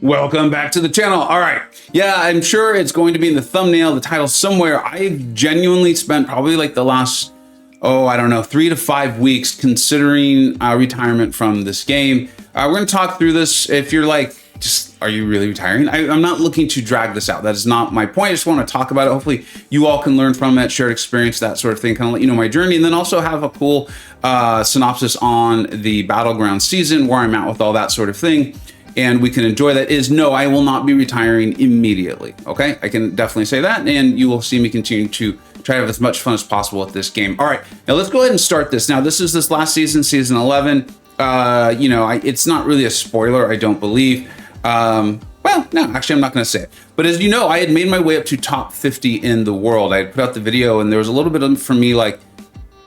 Welcome back to the channel. All right. Yeah, I'm sure it's going to be in the thumbnail, the title somewhere. I've genuinely spent probably like the last, I don't know, 3 to 5 weeks considering retirement from this game. We're going to talk through this. If you're like, are you really retiring? I'm not looking to drag this out. That is not my point. I just want to talk about it. Hopefully you all can learn from it, shared experience, that sort of thing, kind of let you know my journey, and then also have a cool synopsis on the Battlegrounds season, where I'm at with all that sort of thing. And we can enjoy that. Is no, I will not be retiring immediately. Okay, I can definitely say that, and you will see me continue to try to have as much fun as possible with this game. All right, now let's go ahead and start this. Now, this is this last season, season 11. It's not really a spoiler, I don't believe. Well, no, actually, I'm not going to say it. But as you know, I had made my way up to top 50 in the world. I had put out the video, and there was a little bit of, for me, like,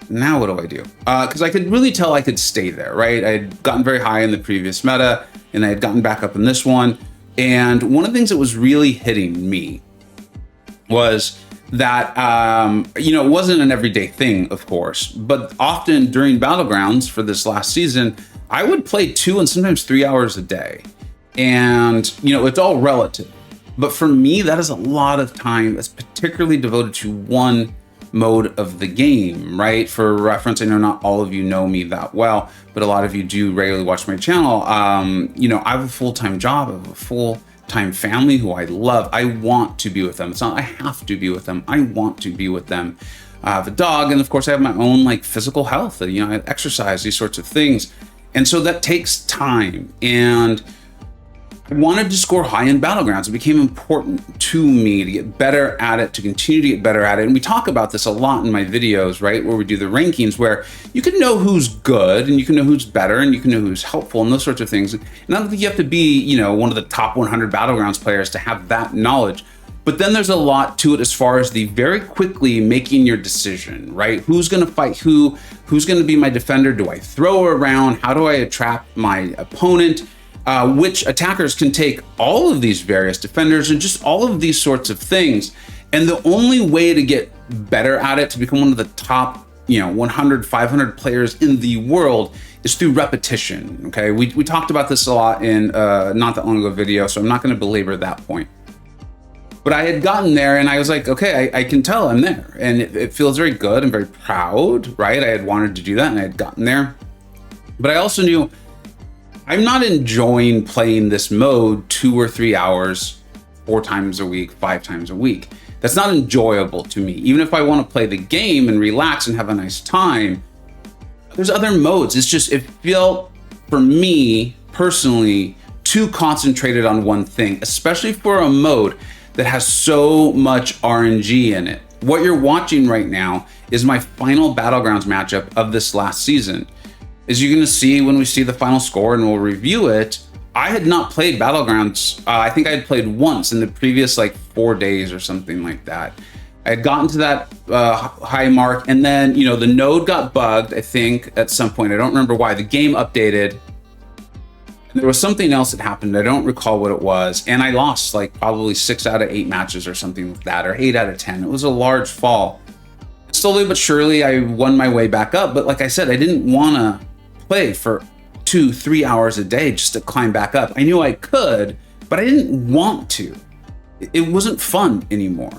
now what do I do? Because I could really tell I could stay there, right? I had gotten very high in the previous meta, and I had gotten back up in this one. And one of the things that was really hitting me was that, it wasn't an everyday thing, of course, but often during Battlegrounds for this last season, I would play 2 and sometimes 3 hours a day. And, it's all relative. But for me, that is a lot of time that's particularly devoted to one mode of the game, right? For reference, I know not all of you know me that well, but a lot of you do regularly watch my channel. I have a full-time job, I have a full-time family who I love. I want to be with them. It's not I have to be with them. I want to be with them. I have a dog, and of course I have my own like physical health, I exercise, these sorts of things. And so that takes time, and I wanted to score high in Battlegrounds. It became important to me to get better at it, to continue to get better at it. And we talk about this a lot in my videos, right? Where we do the rankings, where you can know who's good and you can know who's better and you can know who's helpful and those sorts of things. And I don't think you have to be, one of the top 100 Battlegrounds players to have that knowledge. But then there's a lot to it as far as the very quickly making your decision, right? Who's going to fight who? Who's going to be my defender? Do I throw around? How do I trap my opponent? Which attackers can take all of these various defenders and just all of these sorts of things. And the only way to get better at it, to become one of the top, 100, 500 players in the world, is through repetition, okay? We talked about this a lot in not that long ago video, so I'm not going to belabor that point. But I had gotten there and I was like, okay, I can tell I'm there. And it feels very good. I'm very proud, right? I had wanted to do that and I had gotten there. But I also knew I'm not enjoying playing this mode 2 or 3 hours, 4 times a week, 5 times a week. That's not enjoyable to me. Even if I want to play the game and relax and have a nice time, there's other modes. It felt, for me personally, too concentrated on one thing, especially for a mode that has so much RNG in it. What you're watching right now is my final Battlegrounds matchup of this last season. As you're going to see when we see the final score and we'll review it, I had not played Battlegrounds. I think I had played once in the previous 4 days or something like that. I had gotten to that high mark, and then the node got bugged, I think, at some point. I don't remember why. The game updated. And there was something else that happened. I don't recall what it was. And I lost probably 6 out of 8 matches or something like that, or 8 out of 10. It was a large fall. Slowly but surely, I won my way back up. But like I said, I didn't want to play for 2-3 hours a day just to climb back up. I knew I could, but I didn't want to. It wasn't fun anymore.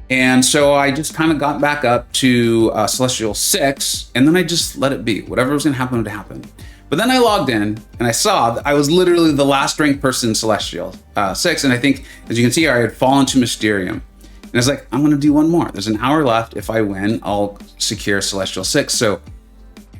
And so I just kind of got back up to Celestial 6, and then I just let it be. Whatever was going to happen would happen. But then I logged in and I saw that I was literally the last ranked person in Celestial 6. And I think, as you can see here, I had fallen to Mysterium. And I was like, I'm going to do one more. There's an hour left. If I win, I'll secure Celestial 6. So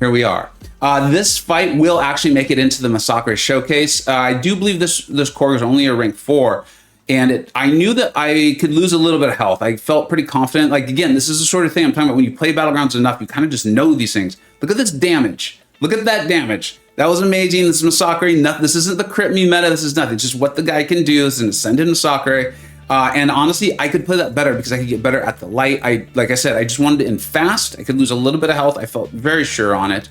here we are. This fight will actually make it into the Massak showcase. I do believe this core is only a rank 4, and I knew that I could lose a little bit of health. I felt pretty confident. Again, this is the sort of thing I'm talking about. When you play Battlegrounds enough, you kind of just know these things. Look at this damage. Look at that damage. That was amazing. This is Massak. This isn't the crit me meta. This is nothing. It's just what the guy can do. This is an Ascended Massak. And honestly, I could play that better because I could get better at the light. Like I said, I just wanted it in fast. I could lose a little bit of health. I felt very sure on it.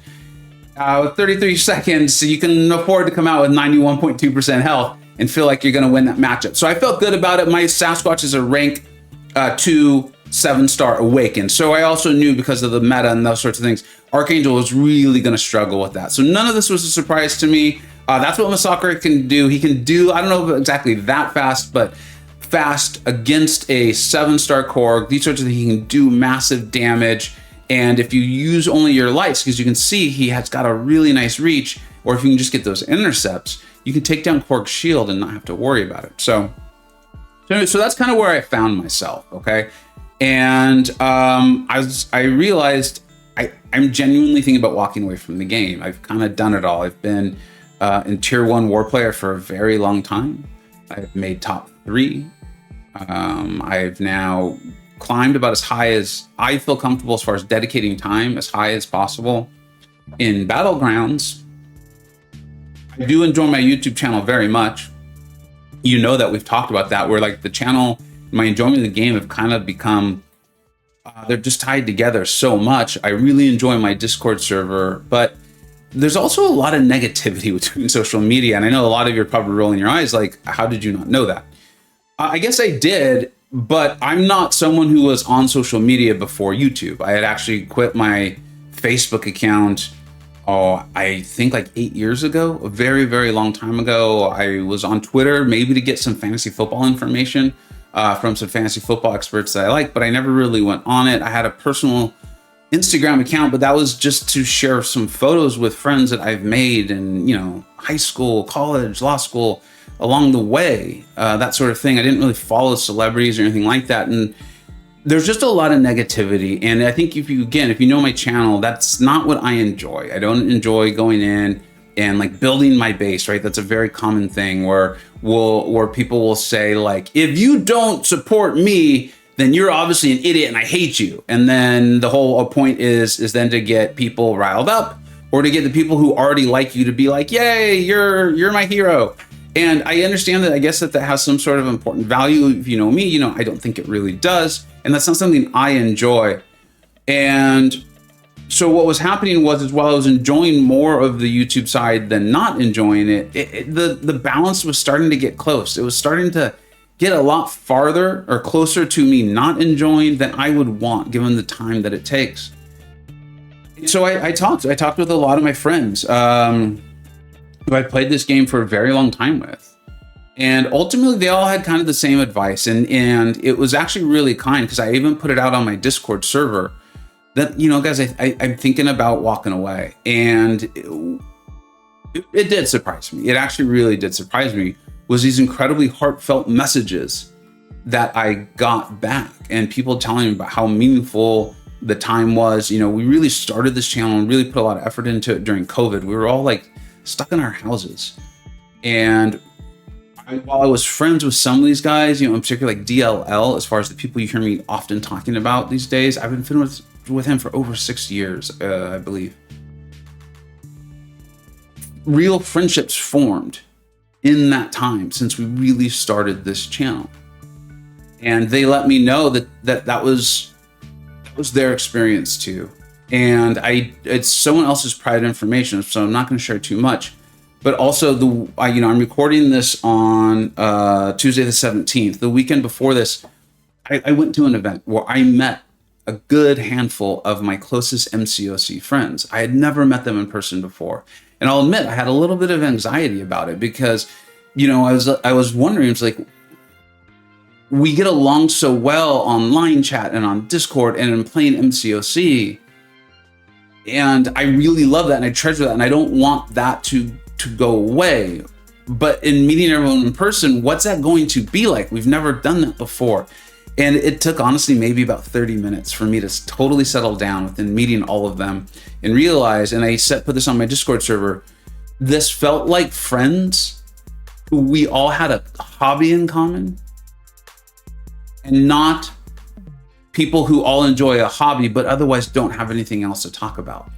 With 33 seconds, so you can afford to come out with 91.2% health and feel like you're going to win that matchup. So I felt good about it. My Sasquatch is a rank 2 7-star Awakened. So I also knew, because of the meta and those sorts of things, Archangel was really going to struggle with that. So none of this was a surprise to me. That's what Massak can do. He can do, I don't know exactly that fast, but fast against a 7-star Korg. These sorts of things, he can do massive damage. And if you use only your lights, because you can see he has got a really nice reach, or if you can just get those intercepts, you can take down Korg's shield and not have to worry about it. So that's kind of where I found myself, okay? And I realized I'm genuinely thinking about walking away from the game. I've kind of done it all. I've been in tier 1 war player for a very long time. I've made top 3. I've now climbed about as high as I feel comfortable as far as dedicating time as high as possible in Battlegrounds. I do enjoy my YouTube channel very much. You know that we've talked about that, where like the channel, my enjoyment of the game have kind of become, they're just tied together so much. I really enjoy my Discord server, but there's also a lot of negativity between social media. And I know a lot of you are probably rolling your eyes like, how did you not know that? I guess I did, but I'm not someone who was on social media before YouTube. I had actually quit my Facebook account, I think like 8 years ago, a very, very long time ago. I was on Twitter, maybe to get some fantasy football information from some fantasy football experts that I like, but I never really went on it. I had a personal Instagram account, but that was just to share some photos with friends that I've made in, high school, college, law school, along the way, that sort of thing. I didn't really follow celebrities or anything like that. And there's just a lot of negativity. And I think if you know my channel, that's not what I enjoy. I don't enjoy going in and like building my base, right? That's a very common thing where people will say like, if you don't support me, then you're obviously an idiot and I hate you. And then the whole point is then to get people riled up, or to get the people who already like you to be like, yay, you're my hero. And I understand that. I guess that has some sort of important value. If you know me, I don't think it really does. And that's not something I enjoy. And so what was happening was while I was enjoying more of the YouTube side than not enjoying it, the balance was starting to get close. It was starting to get a lot farther or closer to me not enjoying than I would want, given the time that it takes. So I talked with a lot of my friends who I played this game for a very long time with. And ultimately, they all had kind of the same advice. And it was actually really kind, because I even put it out on my Discord server that, guys, I'm thinking about walking away. And it did surprise me. It actually really did surprise me, was these incredibly heartfelt messages that I got back, and people telling me about how meaningful the time was. We really started this channel and really put a lot of effort into it during COVID. We were all like stuck in our houses. And while I was friends with some of these guys, in particular like DLL, as far as the people you hear me often talking about these days, I've been friends with him for over 6 years, I believe. Real friendships formed in that time since we really started this channel. And they let me know that was their experience too. And it's someone else's private information, so I'm not going to share too much. But also, I'm recording this on Tuesday the 17th. The weekend before this, I went to an event where I met a good handful of my closest MCoC friends. I had never met them in person before. And I'll admit, I had a little bit of anxiety about it because, I was wondering, it's like, we get along so well online chat and on Discord and in playing MCoC. And I really love that and I treasure that, and I don't want that to go away. But in meeting everyone in person, what's that going to be like? We've never done that before. And it took honestly maybe about 30 minutes for me to totally settle down within meeting all of them and realize, and I put this on my Discord server, this felt like friends who we all had a hobby in common, and not people who all enjoy a hobby but otherwise don't have anything else to talk about.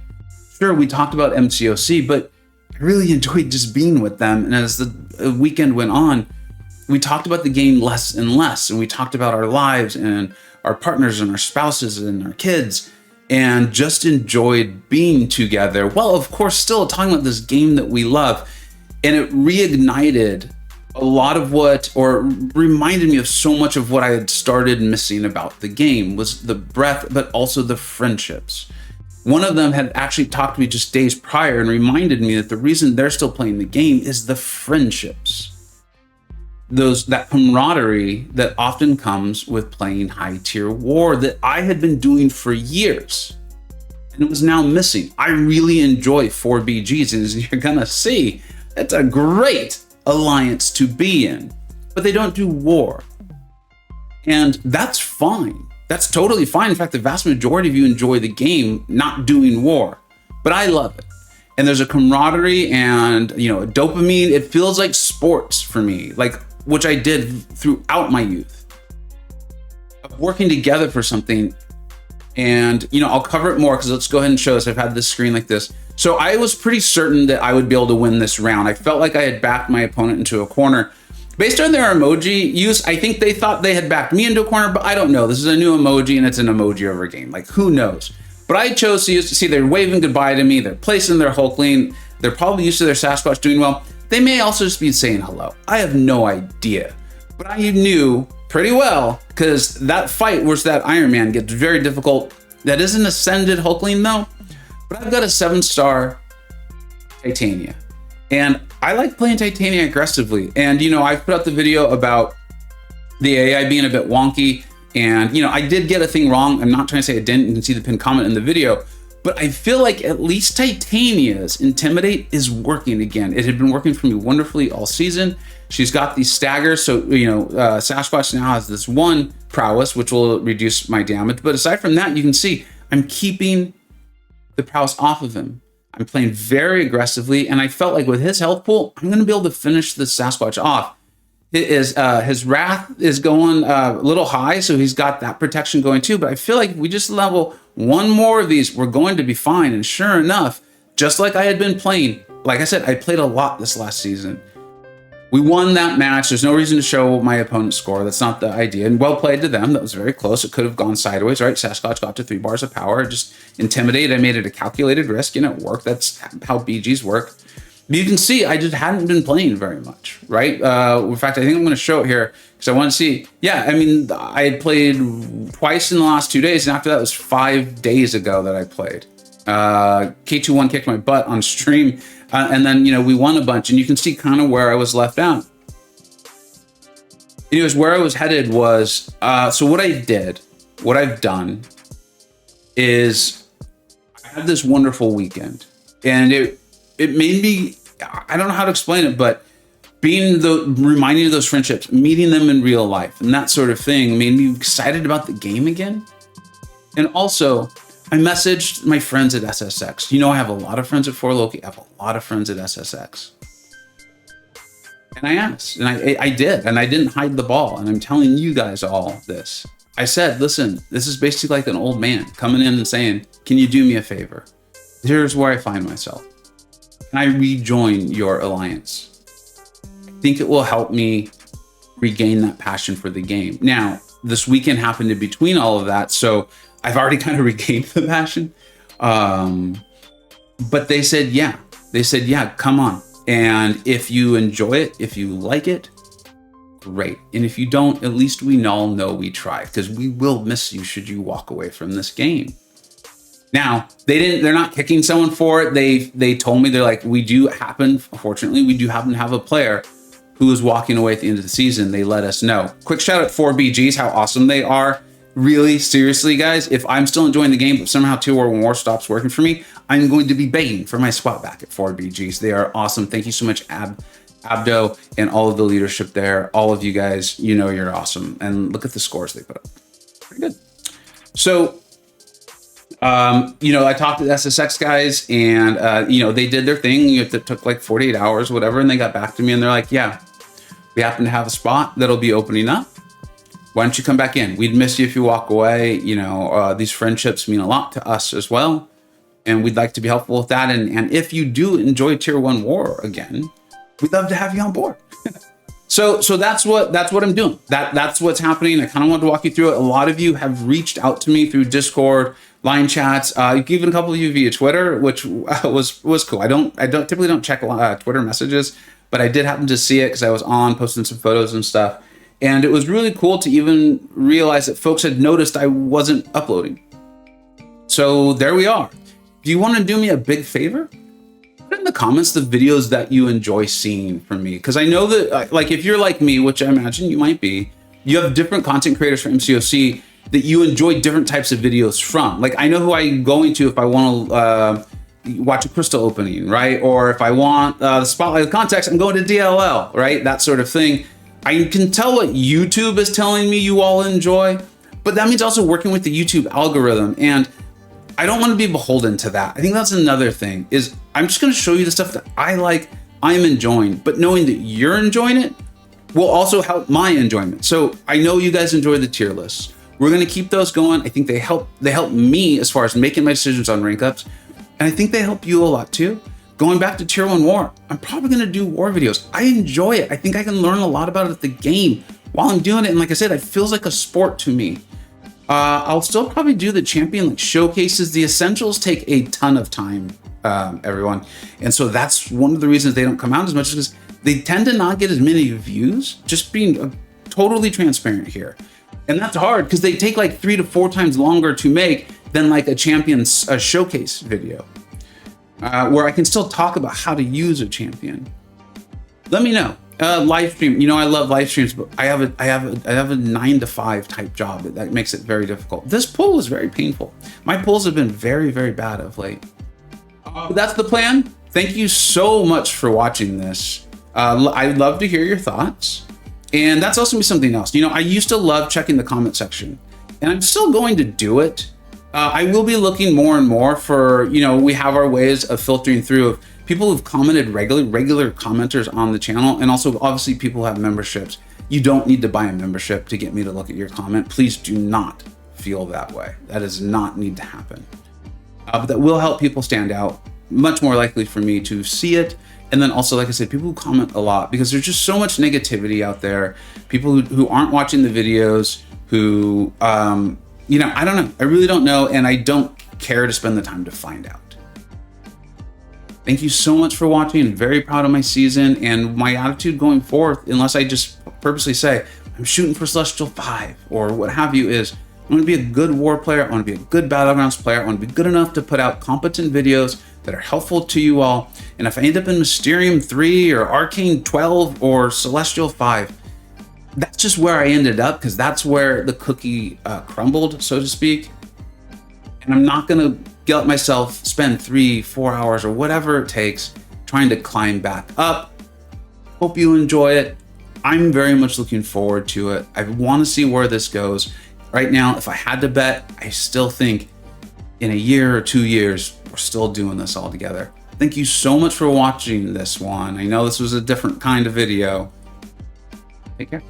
Sure, we talked about MCoC, but I really enjoyed just being with them. And as the weekend went on, we talked about the game less and less, and we talked about our lives and our partners and our spouses and our kids, and just enjoyed being together. Well, of course, still talking about this game that we love. And it reignited a lot of or reminded me of so much of what I had started missing about the game, was the breadth, but also the friendships. One of them had actually talked to me just days prior and reminded me that the reason they're still playing the game is the friendships. That camaraderie that often comes with playing high tier war that I had been doing for years and it was now missing. I really enjoy 4BGs, and as you're gonna see, it's a great alliance to be in, but they don't do war. And that's fine. That's totally fine. In fact, the vast majority of you enjoy the game not doing war, but I love it. And there's a camaraderie and, a dopamine. It feels like sports for me, which I did throughout my youth. Working together for something. And, I'll cover it more because let's go ahead and show this. I've had this screen like this. So I was pretty certain that I would be able to win this round. I felt like I had backed my opponent into a corner. Based on their emoji use, I think they thought they had backed me into a corner, but I don't know. This is a new emoji and it's an emoji over game. Who knows? But I chose to see they're waving goodbye to me. They're placing their Hulkling. They're probably used to their Sasquatch doing well. They may also just be saying hello. I have no idea. But I knew pretty well because that fight where that Iron Man gets very difficult. That is an ascended Hulkling though. But I've got a 7-star Titania. And I like playing Titania aggressively. And, I've put out the video about the AI being a bit wonky. And, I did get a thing wrong. I'm not trying to say I didn't. You can see the pinned comment in the video. But I feel like at least Titania's Intimidate is working again. It had been working for me wonderfully all season. She's got these staggers. So, Sasquatch now has this one prowess, which will reduce my damage. But aside from that, you can see I'm keeping the prowess off of him. I'm playing very aggressively, and I felt like with his health pool, I'm going to be able to finish the Sasquatch off. His wrath is going a little high, so he's got that protection going too. But I feel like if we just level one more of these, we're going to be fine. And sure enough, just like I had been playing, like I said, I played a lot this last season. We won that match. There's no reason to show my opponent's score. That's not the idea. And well played to them. That was very close. It could have gone sideways, right? Sasquatch got to 3 bars of power. Just intimidated. I made it a calculated risk. It worked. That's how BGs work. But you can see I just hadn't been playing very much, right? In fact, I think I'm going to show it here because I want to see. Yeah, I had played twice in the last 2 days. And after that was 5 days ago that I played. K21 kicked my butt on stream. And then, we won a bunch, and you can see kind of where I was left out. Anyways, where I was headed was, so what I've done is I had this wonderful weekend, and it made me, I don't know how to explain it, but reminding of those friendships, meeting them in real life and that sort of thing made me excited about the game again. And also, I messaged my friends at SSX. I have a lot of friends at 4Loki. I have a lot of friends at SSX. And I asked, and I did, and I didn't hide the ball. And I'm telling you guys all this. I said, listen, this is basically like an old man coming in and saying, can you do me a favor? Here's where I find myself. Can I rejoin your alliance? I think it will help me regain that passion for the game. Now, this weekend happened in between all of that, so I've already kind of regained the passion. But they said, yeah. They said, yeah, come on. And if you enjoy it, if you like it, great. And if you don't, at least we all know we tried, because we will miss you should you walk away from this game. Now, they're not kicking someone for it. They told me, they're like, unfortunately, we do happen to have a player who is walking away at the end of the season. They let us know. Quick shout out 4BGs, how awesome they are. Really, seriously, guys, if I'm still enjoying the game, but somehow Tier 1 War stops working for me, I'm going to be begging for my spot back at 4BGs. They are awesome. Thank you so much, Abdo, and all of the leadership there. All of you guys, you're awesome. And look at the scores they put up. Pretty good. So, I talked to the SSX guys, and, they did their thing. It took like 48 hours, whatever, and they got back to me, and they're like, yeah, we happen to have a spot that'll be opening up. Why don't you come back in? We'd miss you if you walk away. These friendships mean a lot to us as well. And we'd like to be helpful with that. And if you do enjoy Tier 1 War again, we'd love to have you on board. So that's what I'm doing. That's what's happening. I kind of wanted to walk you through it. A lot of you have reached out to me through Discord, line chats, even a couple of you via Twitter, which was cool. I typically don't check Twitter messages, but I did happen to see it because I was posting some photos and stuff. And it was really cool to even realize that folks had noticed I wasn't uploading. So there we are. do you want to do me a big favor? Put in the comments the videos that you enjoy seeing from me. Because I know that, like, if you're like me, which I imagine you might be, you have different content creators for MCoC that you enjoy different types of videos from. Like, I know who I'm going to if I want to watch a crystal opening, right? Or if I want the spotlight of context, I'm going to DLL, right? That sort of thing. I can tell what YouTube is telling me you all enjoy, but that means also working with the YouTube algorithm. And I don't want to be beholden to that. I think that's another thing, is I'm just going to show you the stuff that I like, I'm enjoying, but knowing that you're enjoying it will also help my enjoyment. So I know you guys enjoy the tier lists. We're going to keep those going. I think they help me as far as making my decisions on rank ups. And I think they help you a lot too. Going back to tier 1 war, I'm probably going to do war videos. I enjoy it. I think I can learn a lot about the game while I'm doing it. And like I said, it feels like a sport to me. I'll still probably do the champion like showcases. The essentials take a ton of time, everyone. And so that's one of the reasons they don't come out as much, because they tend to not get as many views, just being totally transparent here. And that's hard because they take like 3 to 4 times longer to make than like a champion's showcase video, where I can still talk about how to use a champion. Let me know. Live stream, you know, I love live streams, but I have a 9 to 5 type job that makes it very difficult. This pull is very painful. My pulls have been very, very bad of late. But that's the plan. Thank you so much for watching this. I'd love to hear your thoughts. And that's also something else. You know, I used to love checking the comment section, and I'm still going to do it. I will be looking more and more for, you know, we have our ways of filtering through people who've commented regular commenters on the channel, and also obviously people who have memberships. You don't need to buy a membership to get me to look at your comment. Please do not feel that way. That does not need to happen. But that will help people stand out, much more likely for me to see it. And then also, like I said, people who comment a lot, because there's just so much negativity out there. People who aren't watching the videos, who, you know, I don't know. I really don't know. And I don't care to spend the time to find out. Thank you so much for watching. I'm very proud of my season and my attitude going forth, unless I just purposely say, I'm shooting for Celestial 5 or what have you, is I want to be a good war player. I want to be a good Battlegrounds player. I want to be good enough to put out competent videos that are helpful to you all. And if I end up in Mysterium 3 or Arcane 12 or Celestial 5, that's just where I ended up, because that's where the cookie crumbled, so to speak. And I'm not going to let myself spend 3-4 hours or whatever it takes trying to climb back up. Hope you enjoy it. I'm very much looking forward to it. I want to see where this goes. Right now, if I had to bet, I still think in a year or 2 years, we're still doing this all together. Thank you so much for watching this one. I know this was a different kind of video. Take care.